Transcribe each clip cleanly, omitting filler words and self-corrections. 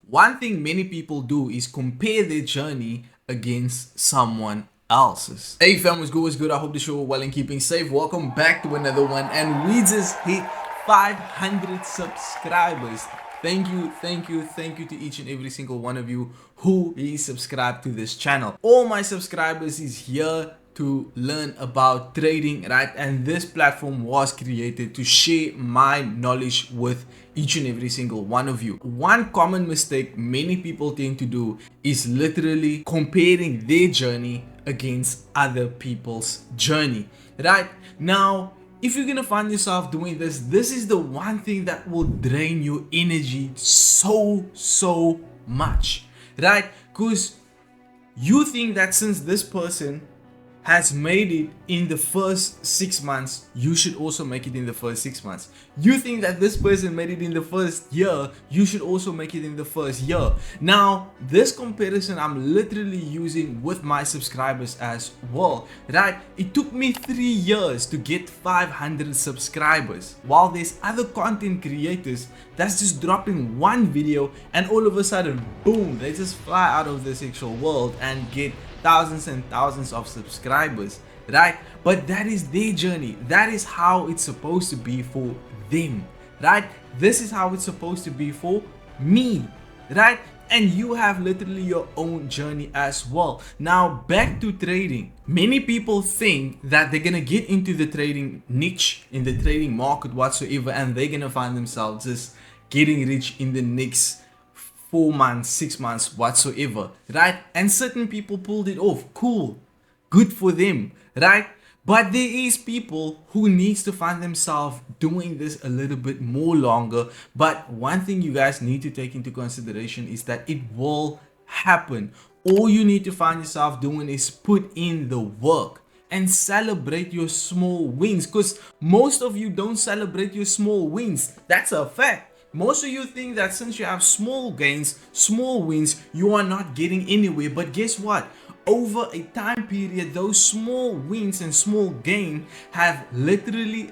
One thing many people do is compare their journey against someone else's. Hey fam, what's good? I hope the show is well and keeping safe. Welcome back to another one, and we just hit 500 subscribers. Thank you to each and every single one of you who is subscribed to this channel. All my subscribers is here to learn about trading, right? And this platform was created to share my knowledge with each and every single one of you. One common mistake many people tend to do is literally comparing their journey against other people's journey, right? Now, if you're gonna find yourself doing this is the one thing that will drain your energy so much, right? Because you think that since this person has made it in the first 6 months, you should also make it in the first 6 months. You think that this person made it in the first year, you should also make it in the first year. Now, this comparison I'm literally using with my subscribers as well, right? It took me 3 years to get 500 subscribers, while there's other content creators that's just dropping one video and all of a sudden, boom, they just fly out of this actual world and get thousands and thousands of subscribers, right? But that is their journey. That is how it's supposed to be for them, right? This is how it's supposed to be for me, right? And you have literally your own journey as well. Now, back to trading. Many people think that they're gonna get into the trading niche, in the trading market whatsoever, and they're gonna find themselves just getting rich in the next 4 months, 6 months, whatsoever, right? And certain people pulled it off. Cool, good for them, right? But there is people who needs to find themselves doing this a little bit more longer. But one thing you guys need to take into consideration is that it will happen. All you need to find yourself doing is put in the work and celebrate your small wins, because most of you don't celebrate your small wins. That's a fact. Most of you think that since you have small gains, small wins, you are not getting anywhere. But guess what? Over a time period, those small wins and small gain have literally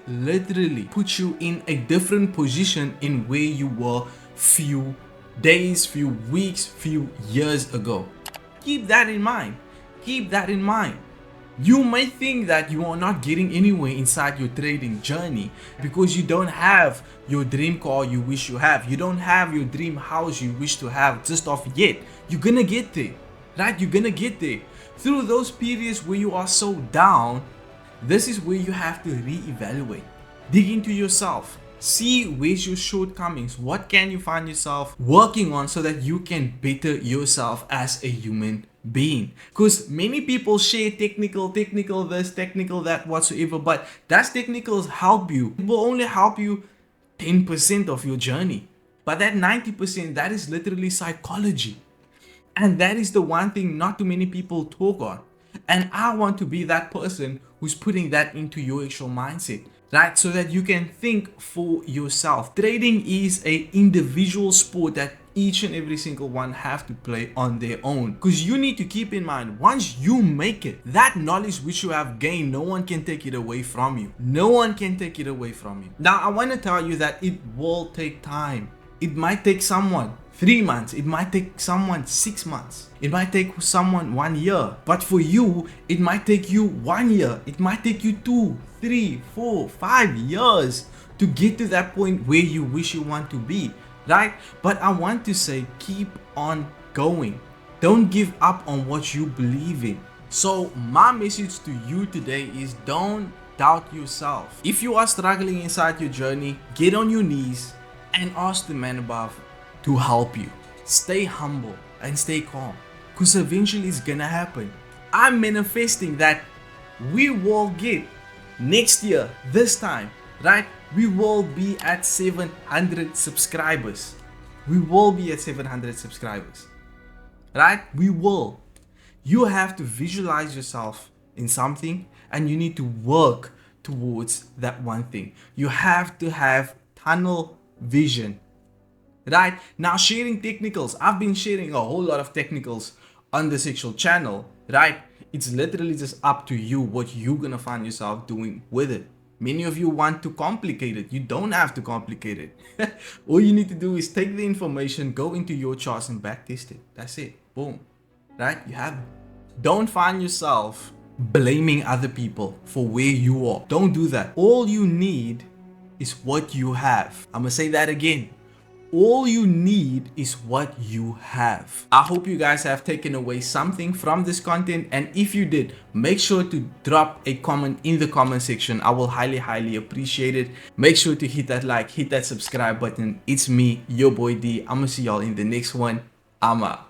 put you in a different position in where you were few days, few weeks, few years ago. Keep that in mind. Keep that in mind. You may think that you are not getting anywhere inside your trading journey because you don't have your dream car you wish you have. You don't have your dream house you wish to have just off yet. You're gonna get there, right? You're gonna get there. Through those periods where you are so down, this is where you have to reevaluate. Dig into yourself. See where's your shortcomings. What can you find yourself working on so that you can better yourself as a human being? Because many people share technical this, technical that, whatsoever, but does technicals help you? It will only help you 10% of your journey, but that 90%, that is literally psychology, and that is the one thing not too many people talk on. And I want to be that person who's putting that into your actual mindset, right? So that you can think for yourself. Trading is a individual sport that each and every single one have to play on their own, because you need to keep in mind, once you make it, that knowledge which you have gained, no one can take it away from you. No one can take it away from you. Now, I want to tell you that it will take time. It might take someone 3 months, it might take someone 6 months, it might take someone 1 year, but for you, it might take you 1 year, it might take you 2, 3, 4, 5 years to get to that point where you wish you want to be, right? But I want to say, keep on going. Don't give up on what you believe in. So my message to you today is, don't doubt yourself. If you are struggling inside your journey, get on your knees and ask the man above to help you. Stay humble and stay calm, because eventually it's gonna happen. I'm manifesting that we will get next year, this time, right? We will be at 700 subscribers. We will be at 700 subscribers, right? We will. You have to visualize yourself in something and you need to work towards that one thing. You have to have tunnel vision, right? Now, sharing technicals, I've been sharing a whole lot of technicals on this actual channel, right? It's literally just up to you what you're gonna find yourself doing with it. Many of you want to complicate it. You don't have to complicate it. All you need to do is take the information, go into your charts and backtest it. That's it. Boom. Right? You have it. Don't find yourself blaming other people for where you are. Don't do that. All you need is what you have. I'm gonna say that again. All you need is what you have. I hope you guys have taken away something from this content, and if you did, make sure to drop a comment in the comment section. I will highly appreciate it. Make sure to hit that like, hit that subscribe button. It's me, your boy D. I'm gonna see y'all in the next one. I'm out.